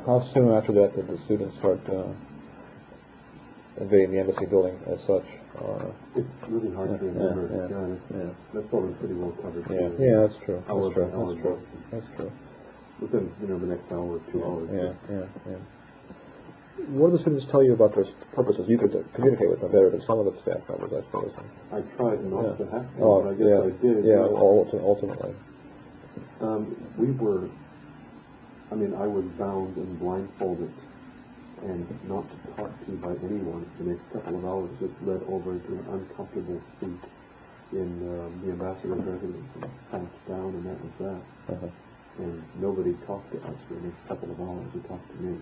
How soon after that did the students start invading the embassy building as such? It's really hard to remember. That's probably pretty well covered. Yeah, that's true. That's true. Within, the next hour or 2 hours. Yeah. What do the students tell you about their purposes? You could communicate with them better than some of the staff members, I suppose. I tried not to have to, but I guess I did. Yeah, ultimately. I was bound and blindfolded and not talked to by anyone. The next couple of hours just led over to an uncomfortable seat in the ambassador's residence and sat down, and that was that. And nobody talked to us for the next couple of hours. They talked to me.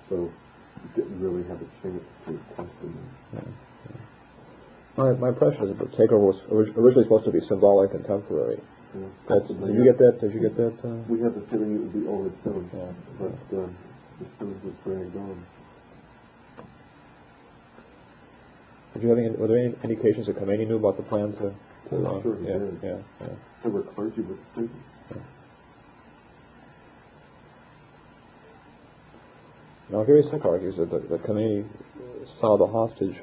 So didn't really have a chance to question them. My impression is that the takeover was originally supposed to be symbolic and temporary. Did you get that? We had the feeling it would be over soon, but as soon as it dragged on. Were there any indications that Khomeini knew about the plans? Sure he did. There were clergy with students. Now, Gary Sick argues that Khomeini saw the hostage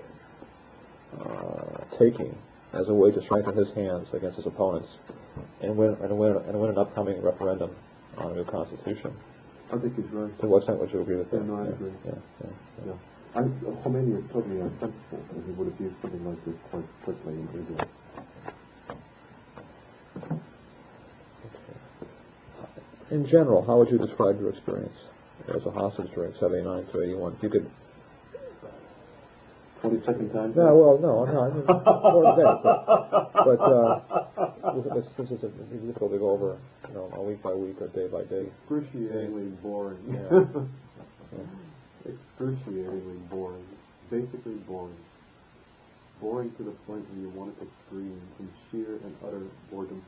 taking as a way to strengthen his hands against his opponents and win an upcoming referendum on a new constitution. I think he's right. To what extent would you agree with that? No, I agree. Khomeini is totally unsensible, and he would have used something like this quite quickly and easily. In general, how would you describe your experience as a hostage during 79 to 81? If you could... 22nd time? No, I mean, more than that, since it's difficult to go over, a week by week or day by day. Excruciatingly boring. Excruciatingly boring. Basically boring. Boring to the point where you wanted to scream from sheer and utter boredom.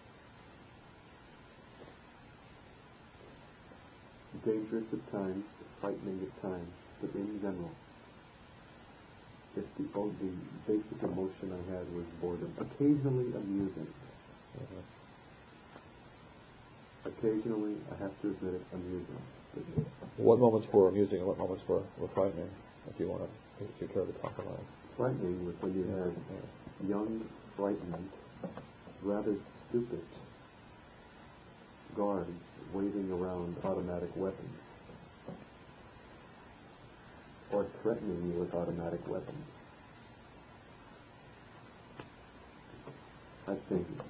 Dangerous at times, frightening at times, but in general, the basic emotion I had was boredom. Occasionally amusing. Occasionally, I have to admit it, amusing. What moments were amusing and what moments were frightening, if you care to talk about it? Frightening was when you had young, frightened, rather stupid guards waving around automatic weapons or threatening you with automatic weapons. That's dangerous.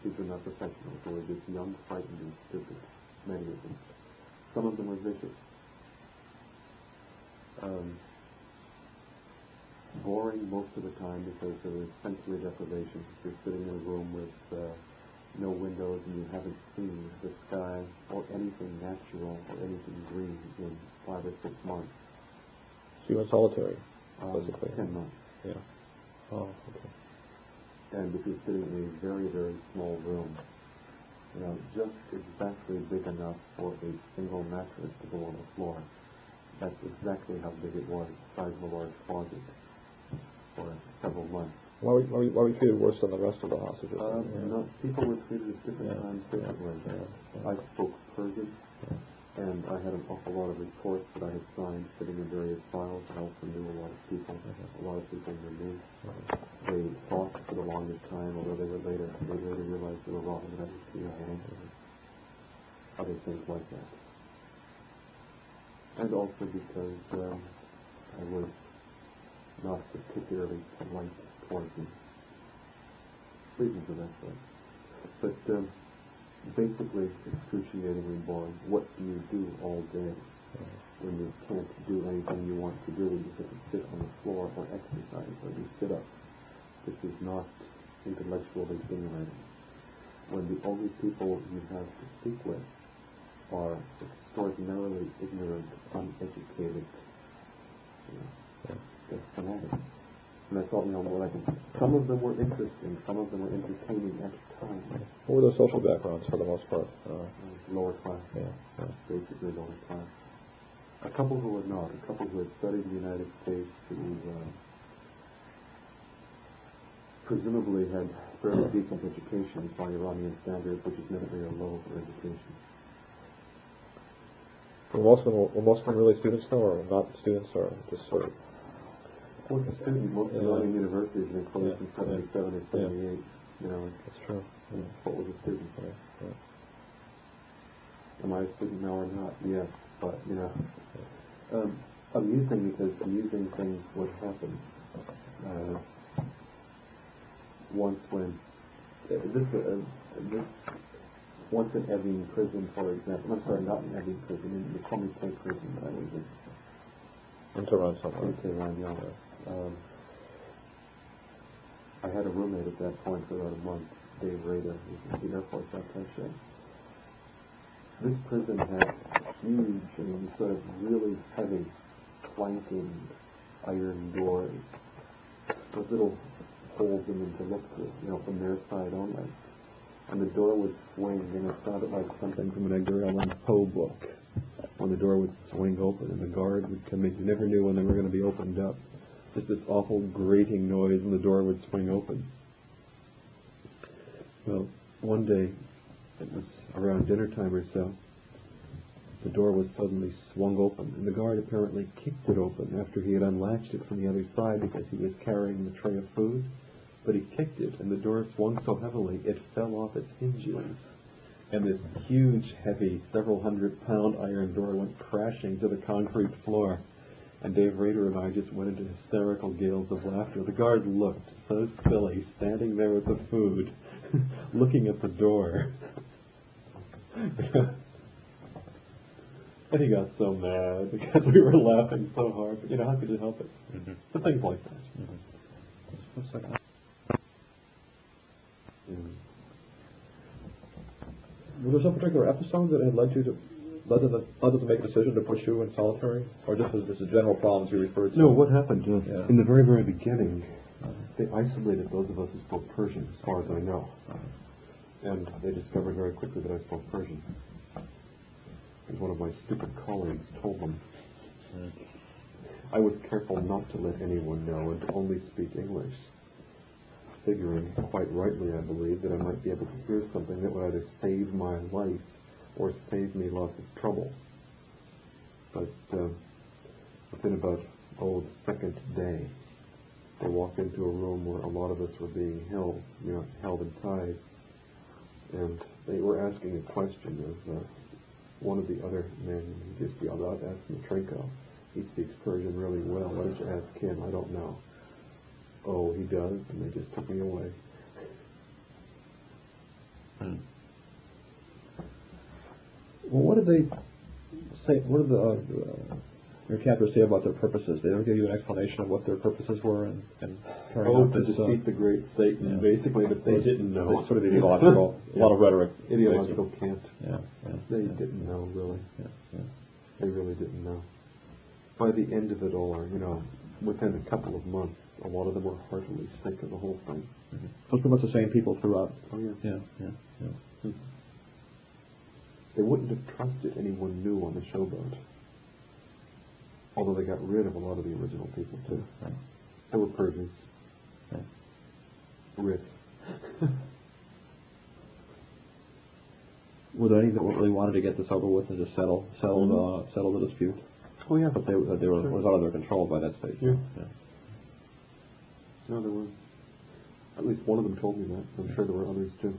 These were not professionals. They were just young, frightened, and stupid. Many of them. Some of them were vicious. Boring most of the time because there was sensory deprivation. You're sitting in a room with no windows and you haven't seen the sky or anything natural or anything green in 5 or 6 months. So you went solitary, basically? 10 months. Yeah. Oh, okay. And if you're sitting in a very, very small room, just exactly big enough for a single mattress to go on the floor, that's exactly how big it was, the size of a large closet, for several months. Why were you treated worse than the rest of the hostages? No, people were treated at different times differently. I spoke Persian, and I had an awful lot of reports that I had signed sitting in various files. I also knew a lot of people. A lot of people knew me. They thought for the longest time, although they later realized they were wrong, that I was CIA. Other things like that. And also because I was not particularly polite towards them. Reasons of that sort. But basically, excruciatingly boring. What do you do all day when you can't do anything you want to do? You have to sit on the floor or exercise or you sit up. This is not intellectually stimulating. When the only people you have to speak with are extraordinarily ignorant, uneducated, they're fanatics. And that's all, what I can. Some of them were interesting, some of them were entertaining at times. What were their social backgrounds for the most part? Lower class. Basically lower class. A couple who were not. A couple who had studied in the United States, who presumably had fairly decent education by Iranian standards, which is admittedly a low for education. Were most of them really students, though, or not students, or just sort of? Well, it's a student. Most Iranian universities have been closed in 77 or 78. You know, that's true. What was a student? Yeah. Am I a student now or not? Yes, but you know, amusing because amusing things would happen. Once when once in Evin prison, for example. I'm sorry, not in Evin prison, in the Comité prison that I was in. In Tehran somewhere. In Tehran, yeah. I had a roommate at that point for about a month, Dave Rader, who's the Air Force attaché. This prison had huge, sort of really heavy, clanking iron doors with little holes in them to look through, from their side only. And the door would swing, and it sounded like something from an Edgar Allan Poe book. When the door would swing open and the guard would come in, you never knew when they were going to be opened up. Just this awful grating noise, and the door would swing open. Well, one day, it was around dinner time or so, the door was suddenly swung open, and the guard apparently kicked it open after he had unlatched it from the other side because he was carrying the tray of food. But he kicked it, and the door swung so heavily it fell off its hinges. And this huge, heavy, several hundred-pound iron door went crashing to the concrete floor. And Dave Rader and I just went into hysterical gales of laughter. The guard looked so silly, standing there with the food, looking at the door. And he got so mad because we were laughing so hard. But, how could you help it? Mm-hmm. So things like that. Mm-hmm. Was there some particular episode that had led to make a decision to put you in solitary, or just the general problems you referred to? No, what happened in the very, very beginning, they isolated those of us who spoke Persian, as far as I know, and they discovered very quickly that I spoke Persian. As one of my stupid colleagues told them, I was careful not to let anyone know and to only speak English, figuring, quite rightly I believe, that I might be able to hear something that would either save my life or save me lots of trouble. But within about, the second day, they walked into a room where a lot of us were being held and tied, and they were asking a question of one of the other men. He just yelled out, asked Metrinko. He speaks Persian really well. Why don't you ask him? I don't know. Oh, he does, and they just took me away. Well, what did they say? What did your captors say about their purposes? Did they ever give you an explanation of what their purposes were and carrying out to this, defeat the great Satan, basically, but they didn't know. Sort of ideological, a lot of rhetoric. Ideological cant. Yeah. They didn't know, really. Yeah. They really didn't know. By the end of it all, within a couple of months, a lot of them were heartily sick of the whole thing. Mm-hmm. Those pretty much the same people throughout. Oh, yeah. Yeah. Mm-hmm. They wouldn't have trusted anyone new on the showboat. Although they got rid of a lot of the original people, too. Right. They were Persians. Right. Riffs. Were there any that really wanted to get this over with and just settle the dispute? Oh, yeah. But they were it was out of their control by that stage. Yeah. No, there were. At least one of them told me that. I'm sure there were others, too.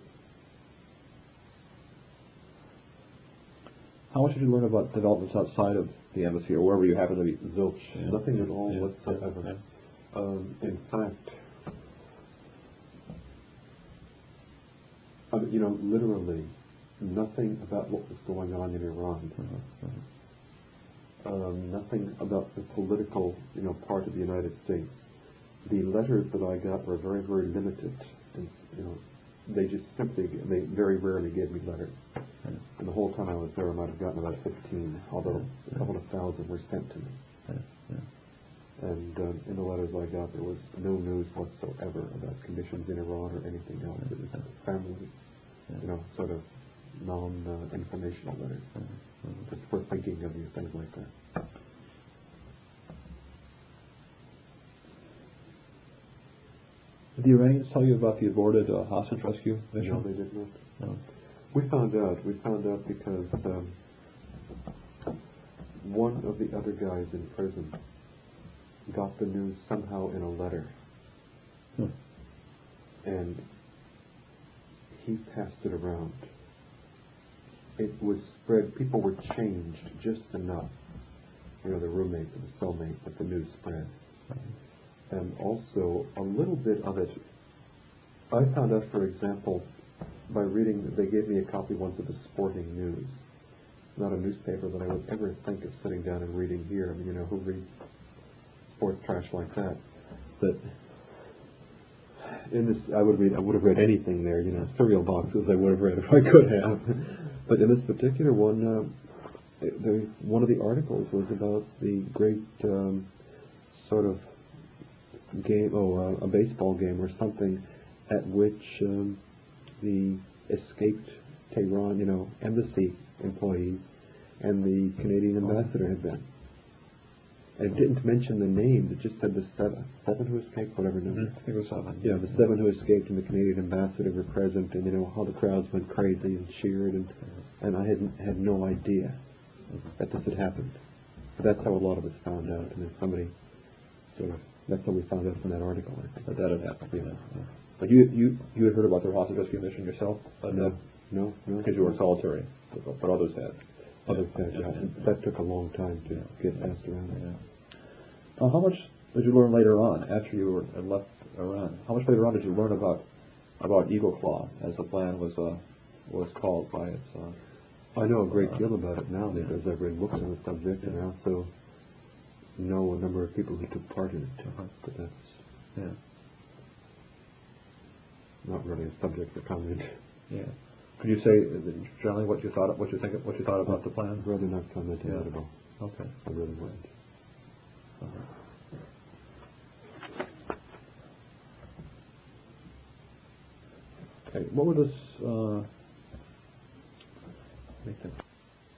How much did you learn about developments outside of the embassy, or wherever you happen to be? Zilch. Nothing at all whatsoever. In fact, literally nothing about what was going on in Iran. Nothing about the political, part of the United States. The letters that I got were very, very limited. And, they very rarely gave me letters. And the whole time I was there, I might have gotten about 15, although a couple of thousand were sent to me. And in the letters I got, there was no news whatsoever about conditions in Iran or anything else. It was family, sort of non-informational letters. Just for thinking of you, things like that. Did the Iranians tell you about the aborted hostage rescue mission? No, they did not. No. We found out. We found out because one of the other guys in prison got the news somehow in a letter. And he passed it around. It was spread. People were changed just enough. You know, the roommate and the cellmate, but the news spread. And also, a little bit of it, I found out, for example, by reading, they gave me a copy once of the Sporting News. Not a newspaper that I would ever think of sitting down and reading here. I mean, you know, who reads sports trash like that? But in this, I would have read anything there, you know, cereal boxes I would have read if I could have. But in this particular one, one of the articles was about the great sort of game, a baseball game or something, at which the escaped Tehran, you know, embassy employees and the Canadian ambassador had been. And it didn't mention the names, it just said the seven who escaped, whatever number. I think it was 7. Yeah, the 7 who escaped and the Canadian ambassador were present, and you know how the crowds went crazy and cheered, and I had no idea that this had happened. But that's how a lot of us found out, and then somebody sort of, that's how we found out from that article, I think. That had happened, yeah. But you had heard about their hostage rescue mission yourself? No. Because you were solitary, but others had. Others had, yeah. That took a long time to get passed around. Yeah. How much did you learn later on, after you had left Iran? How much later on did you learn about Eagle Claw, as the plan was called by its... I know a great deal about it now because I've read books on the subject, and I also know a number of people who took part in it. But that's not really a subject for comment. Yeah. Could you say generally what you thought about the plan? I'd rather not comment on it at all. Okay. I really wouldn't. Okay. What were this?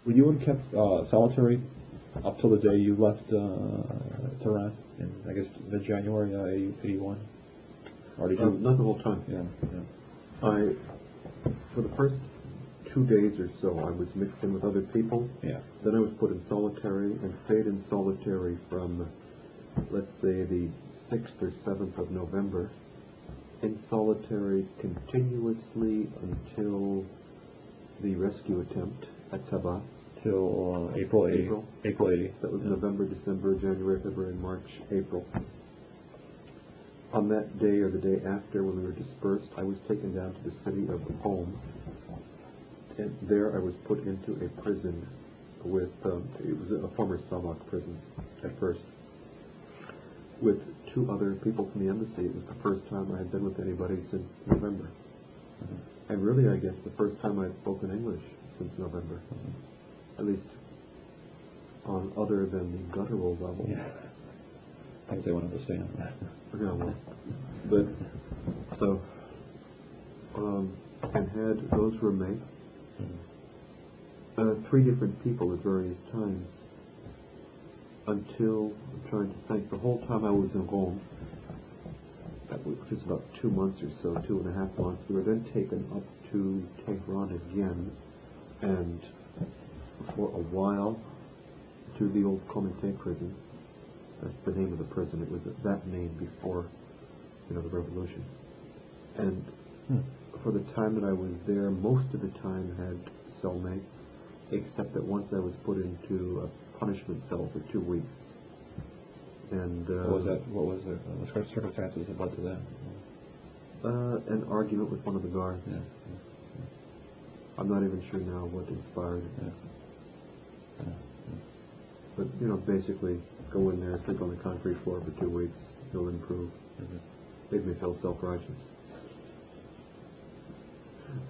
Were you kept solitary up till the day you left Tehran in, I guess, mid-January 81? Or did you? Not the whole time. Yeah. For the first 2 days or so, I was mixed in with other people. Yeah. Then I was put in solitary and stayed in solitary from, let's say, the 6th or 7th of November, in solitary continuously until the rescue attempt at Tebas. Till April 80. April 80. That was November, December, January, February, March, April. On that day or the day after, when we were dispersed, I was taken down to the city of Qom, and there I was put into a prison with, it was a former Savak prison at first, with 2 other people from the embassy. It was the first time I had been with anybody since November. And really, I guess, the first time I'd spoken English since November. At least on other than the guttural level. Yeah. Things they won't understand. Yeah, well, but so and had those roommates, 3 different people at various times, until, I'm trying to think, the whole time I was in Rome, which is about 2 months or so, 2.5 months, we were then taken up to Tehran again, and for a while to the old Comité prison. That's the name of the prison. It was that name before, the revolution. And for the time that I was there, most of the time had cellmates, except that once I was put into a punishment cell for 2 weeks. And what was the circumstances that led to that? An argument with one of the guards. Yeah. I'm not even sure now what inspired it. Yeah. But, basically, go in there, sleep on the concrete floor for 2 weeks, you'll improve. Made me feel self-righteous.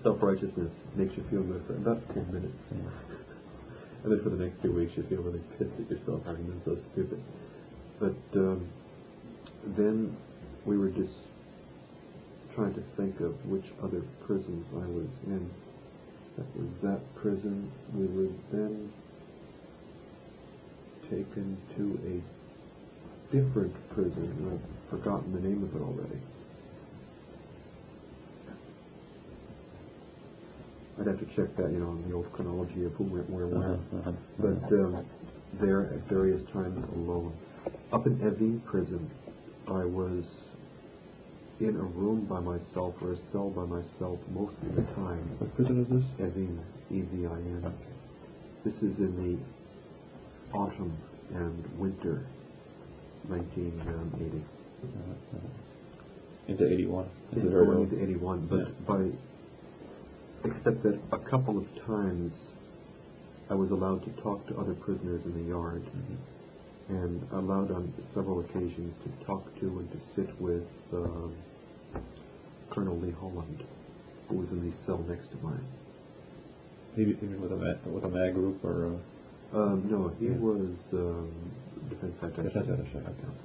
Self-righteousness makes you feel good for about 10 minutes. And then for the next 2 weeks, you feel really pissed at yourself for having been so stupid. But then we were just trying to think of which other prisons I was in. That was that prison. We were then taken to a different prison. I've forgotten the name of it already. I'd have to check that, on the old chronology of who went where. But there at various times alone. Up in Evin prison, I was in a room by myself or a cell by myself most of the time. What prison is this? Evin, E-V-I-N. This is in the autumn and winter 1980. Into 81. Going into 81, but except that a couple of times I was allowed to talk to other prisoners in the yard, and allowed on several occasions to talk to and to sit with Colonel Lee Holland, who was in the cell next to mine. Even with a MAG group or? No, he was defense attaché. Defense attaché.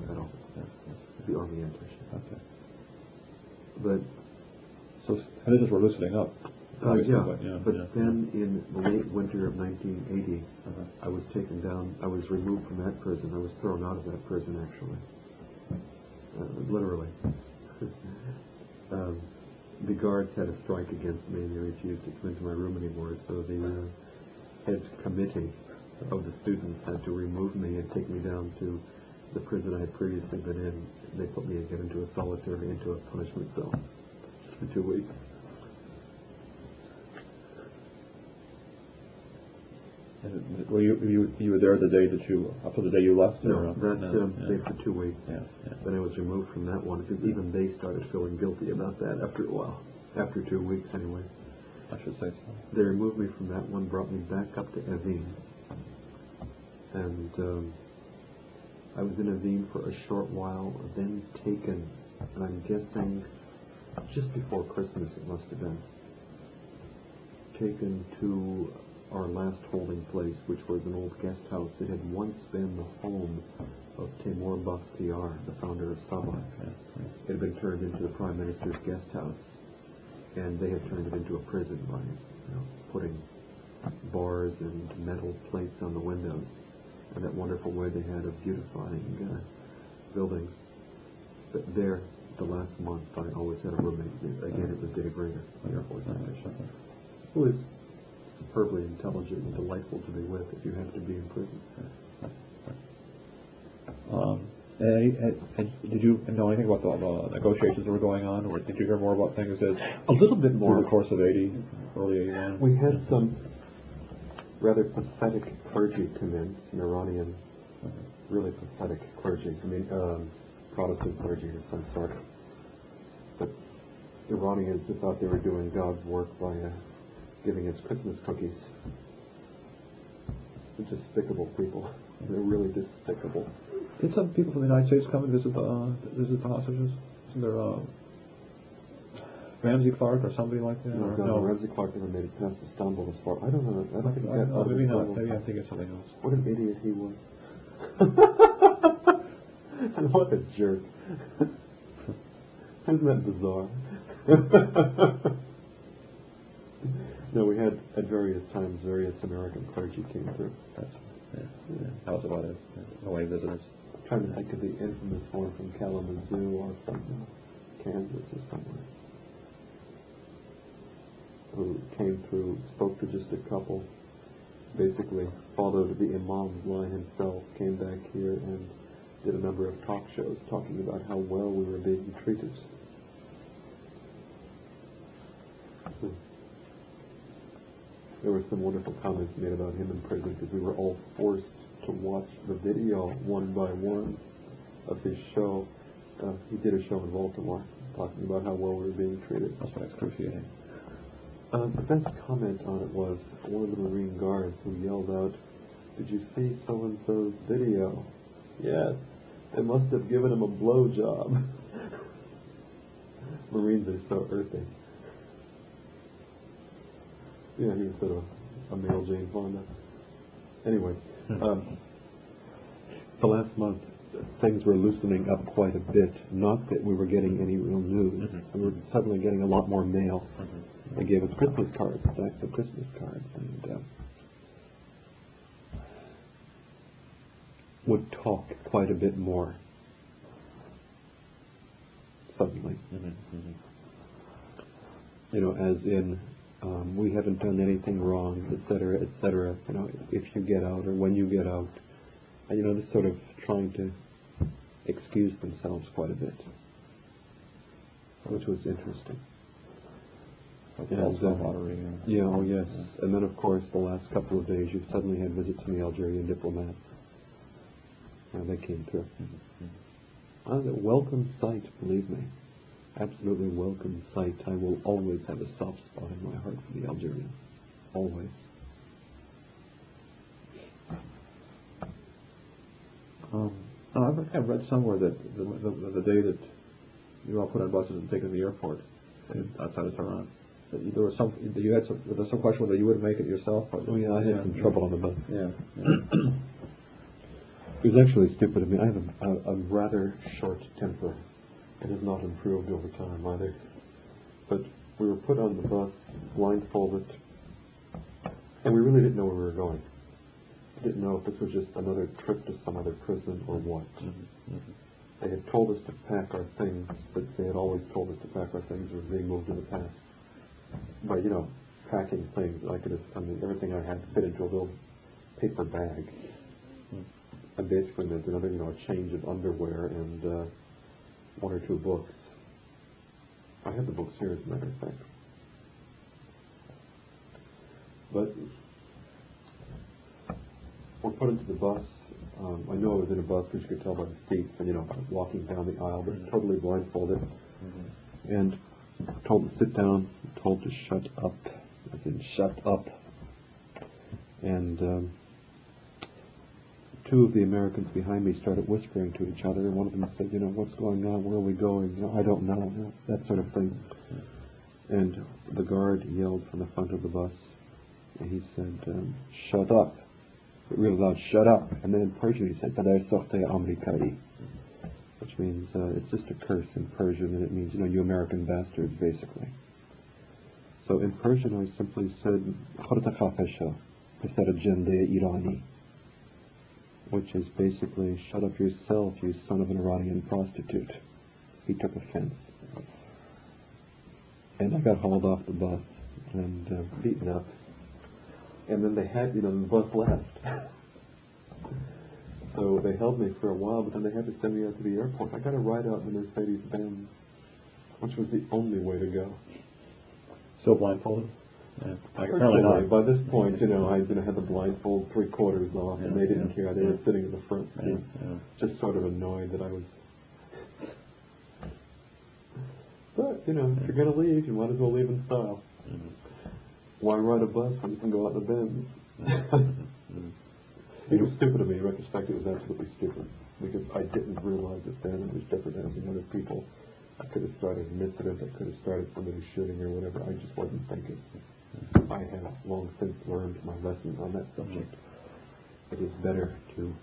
That office. The Army attaché. Okay. But so conditions were loosening up. But then in the late winter of 1980, I was taken down. I was removed from that prison. I was thrown out of that prison, actually. Literally. The guards had a strike against me, and they refused to come into my room anymore. So the head committee of the students had to remove me and take me down to the prison I had previously been in. They put me again into a punishment cell for 2 weeks. And were you were there the day that up to the day you left? No, stayed for 2 weeks. Yeah. Then I was removed from that one because even they started feeling guilty about that after a while. After 2 weeks, anyway. I should say so. They removed me from that one, brought me back up to Evin, and I was in Evin for a short while, then taken, and I'm guessing just before Christmas it must have been, taken to our last holding place, which was an old guest house. It had once been the home of Timur Bakhtiar, the founder of Sabah. It had been turned into the Prime Minister's guest house, and they had turned it into a prison by putting bars and metal plates on the windows, and that wonderful way they had of beautifying buildings. But there, the last month, I always had a roommate. Again, it was Dave Rader, the Air Force officer, who was superbly intelligent and delightful to be with if you have to be in prison. Did you know anything about the negotiations that were going on, or did you hear more about things that a little bit more through the course of early 81? We had some rather pathetic clergy come in, some Iranian, really pathetic clergy. I mean, Protestant clergy of some sort. But Iranians who thought they were doing God's work by giving us Christmas cookies. They're despicable people. They're really despicable. Did some people from the United States come and visit the hostages? Isn't there Ramsey Clark or somebody like that? No, Ramsey Clark never made it past Istanbul as far. I don't know. I don't think he got out of maybe not. Istanbul. Maybe I'm thinking of something else. What an idiot he was. And what a jerk. Isn't that bizarre? No, we had at various times various American clergy came through. That was about it. Away visitors. I'm trying to think of the infamous one from Kalamazoo or from Kansas or somewhere, who came through, spoke to just a couple, basically followed the Imam himself, came back here and did a number of talk shows talking about how well we were being treated. So, there were some wonderful comments made about him in prison because we were all forced to watch the video one by one of his show. He did a show in Baltimore talking about how well we were being treated. That's what excruciating. The best comment on it was one of the Marine guards who yelled out, "Did you see so-and-so's video?" Yes, they must have given him a blowjob. Marines are so earthy. Yeah, he was sort of a male Jane Fonda. Anyway, the last month, things were loosening up quite a bit. Not that we were getting any real news. We were suddenly getting a lot more mail. They gave us Christmas cards, stacks of Christmas cards, and would talk quite a bit more. Suddenly. You know, as in we haven't done anything wrong, etc., etc., you know, if you get out or when you get out. And, you know, this sort of trying to excuse themselves quite a bit, which was interesting. And, yeah, oh yes. And then, of course, the last couple of days, you suddenly had visits from the Algerian diplomats. And they came through. A welcome sight, believe me. Absolutely welcome sight. I will always have a soft spot in my heart for the Algerians. Always. I've read somewhere that the day that you were all put on buses and taken to the airport outside of Tehran, that there was some question whether you would make it yourself. Oh yeah, I had some trouble on the bus. Yeah. It was actually stupid of me. I have a rather short temper. It has not improved over time either. But we were put on the bus, blindfolded, and we really didn't know where we were going. We didn't know if this was just another trip to some other prison or what. They had told us to pack our things, but they had always told us to pack our things or being moved in the past. By, you know, packing things, everything I had fit into a little paper bag. And basically meant another, you know, a change of underwear and one or two books. I have the books here, as a matter of fact. But we're put into the bus. I knew I was in a bus because you could tell by the seats, and, you know, I was walking down the aisle, but totally blindfolded. And told to sit down, told to shut up. I said, shut up. And two of the Americans behind me started whispering to each other, and one of them said, you know, what's going on, where are we going, you know, I don't know, you know, that sort of thing. And the guard yelled from the front of the bus, and he said, shut up. Real loud, shut up. And then in Persian he said, Amerykai'i, which means, it's just a curse in Persian, and it means, you know, you American bastards, basically. So in Persian I simply said, Irani, which is basically, shut up yourself, you son of an Iranian prostitute. He took offense. And I got hauled off the bus and beaten up. And then they had, you know, the bus left. So they held me for a while, but then they had to send me out to the airport. I got a ride out in the Mercedes-Benz, which was the only way to go. Still blindfolded? Yeah. Apparently not. By this point, you know, I had the blindfold 3/4 off, and they didn't care. They were sitting in the front seat, just sort of annoyed that I was. But, you know, if you're going to leave, you might as well leave in style. Why ride a bus when you can go out in the Benz? It was stupid of me. In retrospect, it was absolutely stupid, because I didn't realize it then. It was jeopardizing other people. I could have started an incident. I could have started somebody shooting or whatever. I just wasn't thinking. I have long since learned my lesson on that subject. It is better to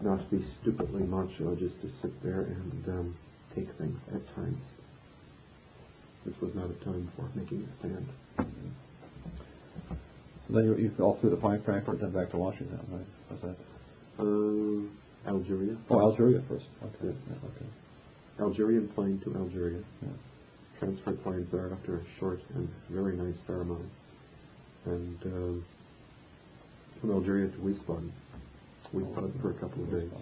not be stupidly macho, just to sit there and take things at times. This was not a time for making a stand. Then you all through the Frankfurt, then back to Washington, right? What's that? Algeria. Oh, Algeria first. Okay. Yes. Yeah, okay. Algerian plane to Algeria. Yeah. Transfer planes there after a short and very nice ceremony. And from Algeria to Wiesbaden. Wiesbaden for a couple of days.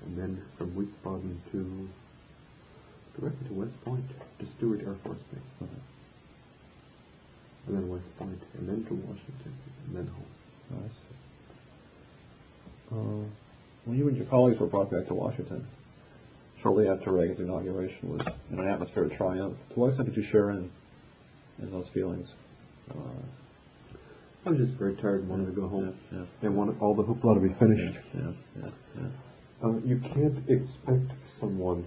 And then from Wiesbaden directly to West Point, to Stewart Air Force Base. And then West Point, and then to Washington, and then home. I see. When you and your colleagues were brought back to Washington, shortly after Reagan's inauguration, was in an atmosphere of triumph. To what extent did you share in those feelings? I was just very tired and wanted to go home. Yeah. And wanted all the hoopla to be finished. Yeah. You can't expect someone.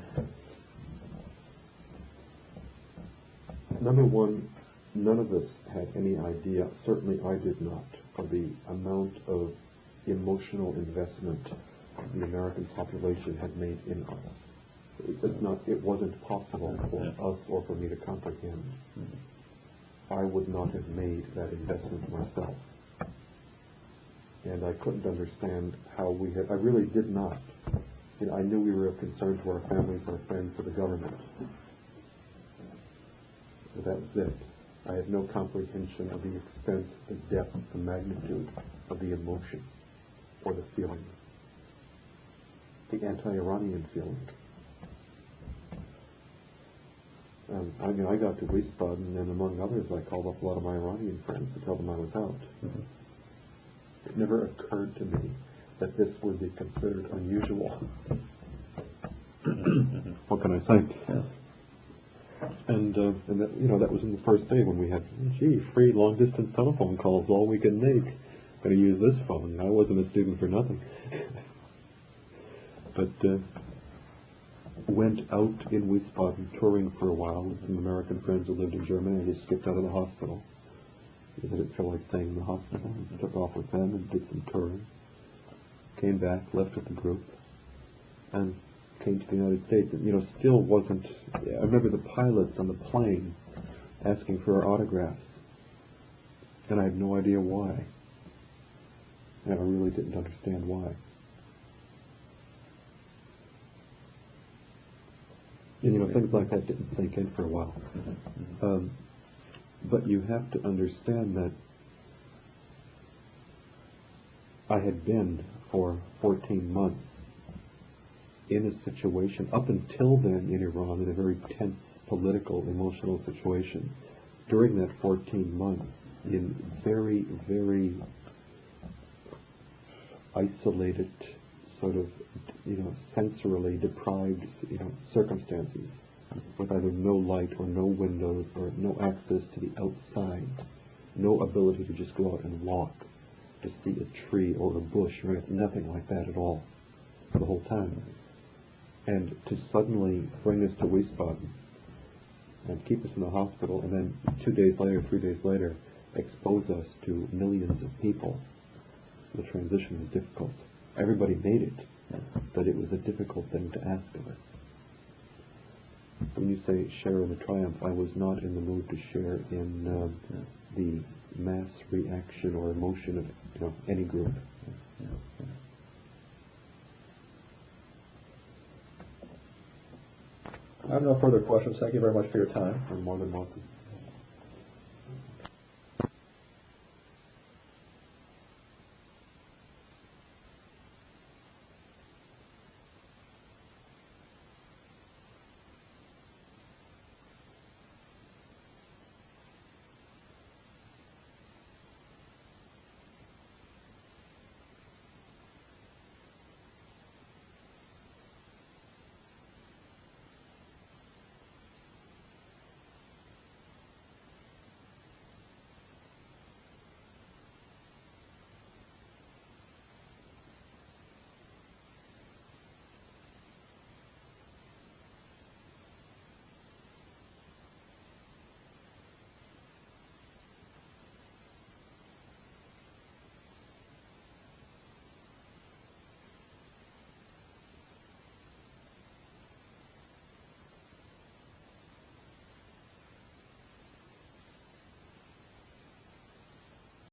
Number one, none of us had any idea, certainly I did not, of the amount of emotional investment the American population had made in us. It wasn't possible for us or for me to comprehend. I would not have made that investment myself. And I couldn't understand how I really did not. You know, I knew we were of concern to our families, our friends, to the government. but that was it. I had no comprehension of the extent, the depth, the magnitude of the emotion or the feelings, the anti-Iranian feeling. I got to Wiesbaden, and among others, I called up a lot of my Iranian friends to tell them I was out. It never occurred to me that this would be considered unusual. What can I say? Yeah. And that, that was in the first day when we had, free long-distance telephone calls, all we could make. Got to use this phone. I wasn't a student for nothing. But went out in Wiesbaden touring for a while with some American friends who lived in Germany. I just skipped out of the hospital. I didn't feel like staying in the hospital. I took off with them and did some touring. Came back, left with the group, and came to the United States. And, still wasn't... I remember the pilots on the plane asking for autographs, and I had no idea why. And I really didn't understand why. And, things like that didn't sink in for a while. But you have to understand that I had been for 14 months in a situation, up until then in Iran, in a very tense political, emotional situation. During that 14 months, in very, very isolated, sort of, sensorily deprived, circumstances, with either no light or no windows or no access to the outside, no ability to just go out and walk, to see a tree or a bush, right? Nothing like that at all, the whole time. And to suddenly bring us to Wiesbaden and keep us in the hospital, and then 2 days later, 3 days later, expose us to millions of people, the transition was difficult. Everybody made it, but it was a difficult thing to ask of us. When you say share in the triumph, I was not in the mood to share in the mass reaction or emotion of any group. I have no further questions. Thank you very much for your time. You're more than welcome.